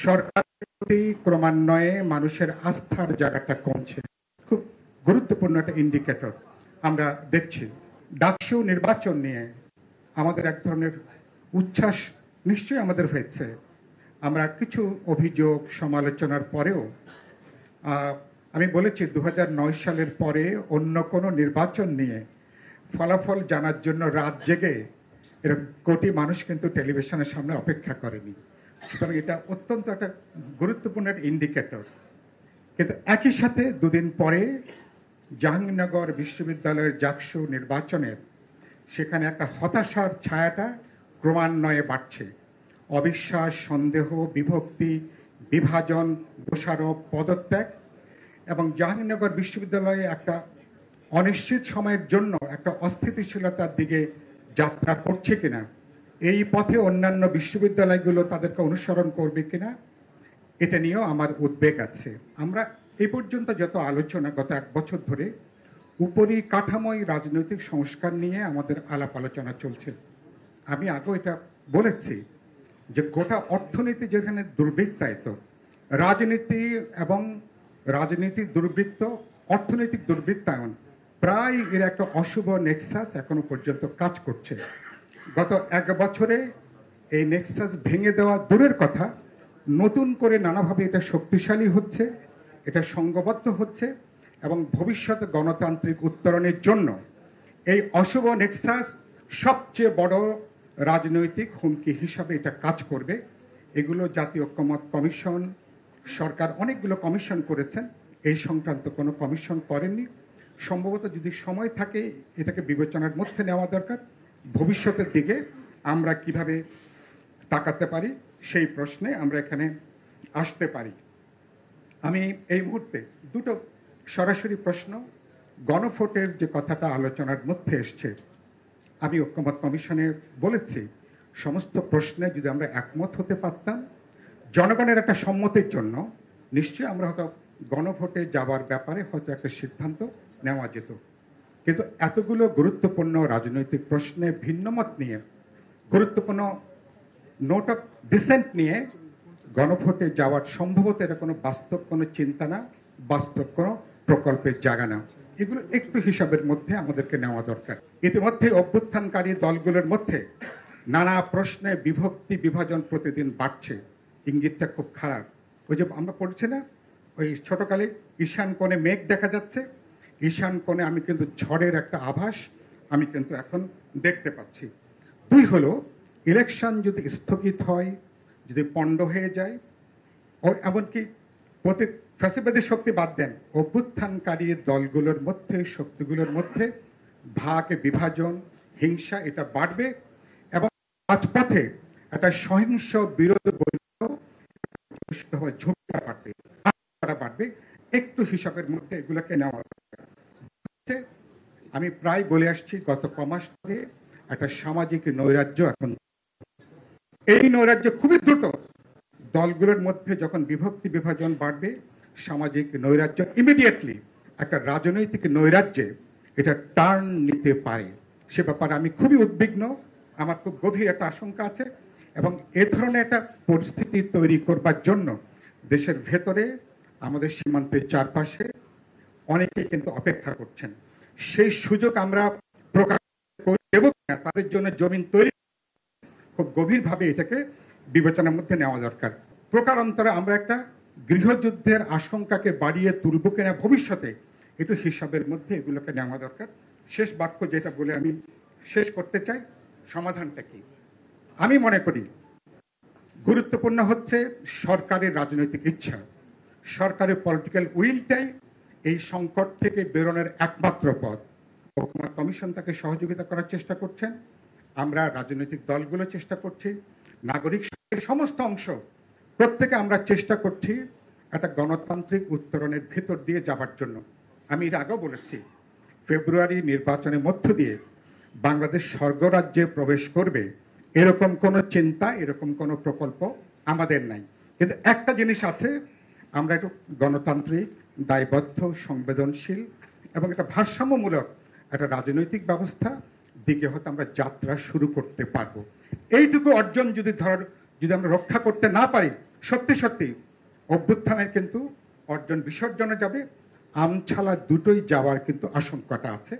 সরকারের প্রতি ক্রমান্বয়ে মানুষের আস্থার জায়গাটা কমছে, খুব গুরুত্বপূর্ণ একটা ইন্ডিকেটর আমরা দেখছি। ডাকসু নির্বাচন নিয়ে আমাদের এক ধরনের উচ্ছ্বাস নিশ্চয়ই আমাদের হয়েছে। আমরা কিছু অভিযোগ সমালোচনার পরেও আমি বলেছি 2009 সালের পরে অন্য কোনো নির্বাচন নিয়ে ফলাফল জানার জন্য রাত জেগে এরকম কোটি মানুষ কিন্তু টেলিভিশনের সামনে অপেক্ষা করেনি। সুতরাং এটা অত্যন্ত একটা গুরুত্বপূর্ণ একটা ইন্ডিকেটর। কিন্তু একই সাথে দুদিন পরে জাহাঙ্গীরনগর বিশ্ববিদ্যালয়ের ডাকসু নির্বাচনের সেখানে একটা হতাশার ছায়াটা ক্রমান্বয়ে বাড়ছে। অবিশ্বাস, সন্দেহ, বিভক্তি, বিভাজন, দোষারোপ, পদত্যাগ এবং জাহাঙ্গীরনগর বিশ্ববিদ্যালয়ে একটা অনিশ্চিত সময়ের জন্য একটা অস্থিতিশীলতার দিকে যাত্রা করছে কিনা, এই পথে অন্যান্য বিশ্ববিদ্যালয়গুলো তাদেরকে অনুসরণ করবে কিনা, এটা নিয়েও আমার উদ্বেগ আছে। আমরা এই পর্যন্ত যত আলোচনা গত 1 বছর ধরে উপরিকাঠামোয় রাজনৈতিক সংস্কার নিয়ে আমাদের আলাপ আলোচনা চলছে। আমি আগেও এটা বলেছি যে গোটা অর্থনীতি যেখানে দুর্বৃত্তায়িত, রাজনীতি এবং রাজনীতির দুর্বৃত্ত, অর্থনৈতিক দুর্বৃত্তায়ন প্রায় এর একটা অশুভ নেক্সাস এখনো পর্যন্ত কাজ করছে। গত 1 বছরে এই নেক্সাস ভেঙে দেওয়া দূরের কথা, নতুন করে নানাভাবে এটা শক্তিশালী হচ্ছে, এটা সংঘবদ্ধ হচ্ছে এবং ভবিষ্যতে গণতান্ত্রিক উত্তরণের জন্য এই অশুভ নেক্সাস সবচেয়ে বড় রাজনৈতিক হুমকি হিসাবে এটা কাজ করবে। এগুলো জাতীয় ঐক্যমত্য কমিশন, সরকার অনেকগুলো কমিশন করেছেন, এই সংক্রান্ত কোনো কমিশন করেননি। সম্ভবত যদি সময় থাকে এটাকে বিবেচনার মধ্যে নেওয়া দরকার। ভবিষ্যতের দিকে আমরা কিভাবে তাকাতে পারি সেই প্রশ্নে আমরা এখানে আসতে পারি। আমি এই মুহূর্তে দুটো সরাসরি প্রশ্ন, গণভোটের যে কথাটা আলোচনার মধ্যে এসছে, আমি ঐক্যমত্য কমিশনে বলেছি সমস্ত প্রশ্নে যদি আমরা একমত হতে পারতাম জনগণের একটা সম্মতির জন্য, নিশ্চয়ই আমরা হয়তো গণভোটে যাওয়ার ব্যাপারে হয়তো একটা সিদ্ধান্ত নেওয়া যেত। কিন্তু এতগুলো গুরুত্বপূর্ণ রাজনৈতিক প্রশ্নে ভিন্নমত নিয়ে, গুরুত্বপূর্ণ নোট অফ ডিসেন্ট নিয়ে গণভোটে যাওয়ার সম্ভবত এটা কোনো বাস্তব কোনো চিন্তা না, বাস্তব কোনো প্রকল্পের জায়গা না। এগুলো একটু হিসাবের মধ্যে আমাদেরকে নেওয়া দরকার। ইতিমধ্যে অভ্যুত্থানকারী দলগুলোর মধ্যে নানা প্রশ্নে বিভক্তি বিভাজন প্রতিদিন বাড়ছে, ইঙ্গিতটা খুব খারাপ। ওই যে আমরা পড়ছি না, ওই ছোটকালে ঈশান কোণে মেঘ দেখা যাচ্ছে, ঈশান কোণে আমি কিন্তু ঝড়ের একটা আভাস আমি কিন্তু এখন দেখতে পাচ্ছি। 2 হলো, ইলেকশন যদি স্থগিত হয়, যদি পণ্ড হয়ে যায়, ও এমনকি ফ্যাসিবাদী শক্তি বাদ দেন, অভ্যুত্থানকারী দলগুলোর মধ্যে, শক্তিগুলোর মধ্যে ভাগ বিভাজন, হিংসা এটা বাড়বে এবং রাজপথে একটা সহিংস বিরোধ ঝুঁকিটা বাড়বে। একটু হিসাবের মধ্যে এগুলোকে নেওয়া দরকার। আমি প্রায় বলে আসছি গত কমাস ধরে একটা সামাজিক নৈরাজ্য এখন, এই নৈরাজ্য খুবই দ্রুত দলগুলোর মধ্যে যখন বিভক্তি বিভাজন বাড়বে, সামাজিক নৈরাজ্য ইমিডিয়েটলি একটা রাজনৈতিক নৈরাজ্যে এটা টার্ন নিতে পারে। সে ব্যাপারে আমি খুবই উদ্বিগ্ন, আমার খুব গভীর একটা আশঙ্কা আছে এবং এ ধরনের একটা পরিস্থিতি তৈরি করবার জন্য দেশের ভেতরে, আমাদের সীমান্তের চারপাশে অনেকে কিন্তু অপেক্ষা করছেন। সেই সুযোগ আমরা প্রকাশ দেব কিনা, তাদের জন্য জমিন তৈরি খুব গভীরভাবে এটাকে বিবেচনার মধ্যে নেওয়া দরকার। প্রকারান্তরে আমরা একটা গৃহযুদ্ধের আশঙ্কাকে বাড়িয়ে তুলব কিনা ভবিষ্যতে, একটু হিসাবের মধ্যে এগুলোকে নেওয়া দরকার। শেষ বাক্য যেটা বলে আমি শেষ করতে চাই, সমাধানটা কি? আমি মনে করি গুরুত্বপূর্ণ হচ্ছে সরকারের রাজনৈতিক ইচ্ছা, সরকারের পলিটিক্যাল উইলটাই এই সংকট থেকে বেরোনোর একমাত্র পথ। ঐক্যমত্য কমিশন তাকে সহযোগিতা করার চেষ্টা করছেন, আমরা রাজনৈতিক দলগুলো চেষ্টা করছি, নাগরিক সমস্ত অংশ প্রত্যেকে আমরা চেষ্টা করছি একটা গণতান্ত্রিক উত্তরণের ভেতর দিয়ে যাবার জন্য। আমি এর আগেও বলেছি, ফেব্রুয়ারি নির্বাচনের মধ্য দিয়ে বাংলাদেশ স্বর্গরাজ্যে প্রবেশ করবে এরকম কোনো চিন্তা, এরকম কোনো প্রকল্প আমাদের নাই। কিন্তু একটা জিনিস আছে, আমরা একটু গণতান্ত্রিক, দায়বদ্ধ, সংবেদনশীল এবং একটা ভারসাম্যমূলক একটা রাজনৈতিক ব্যবস্থা দিকে হয়তো আমরা যাত্রা শুরু করতে পারবো। এইটুকু অর্জন যদি আমরা রক্ষা করতে না পারি, সত্যি সত্যি অভ্যুত্থানের কিন্তু অর্জন বিসর্জনে যাবে, আমছালা দুটোই যাওয়ার কিন্তু আশঙ্কাটা আছে।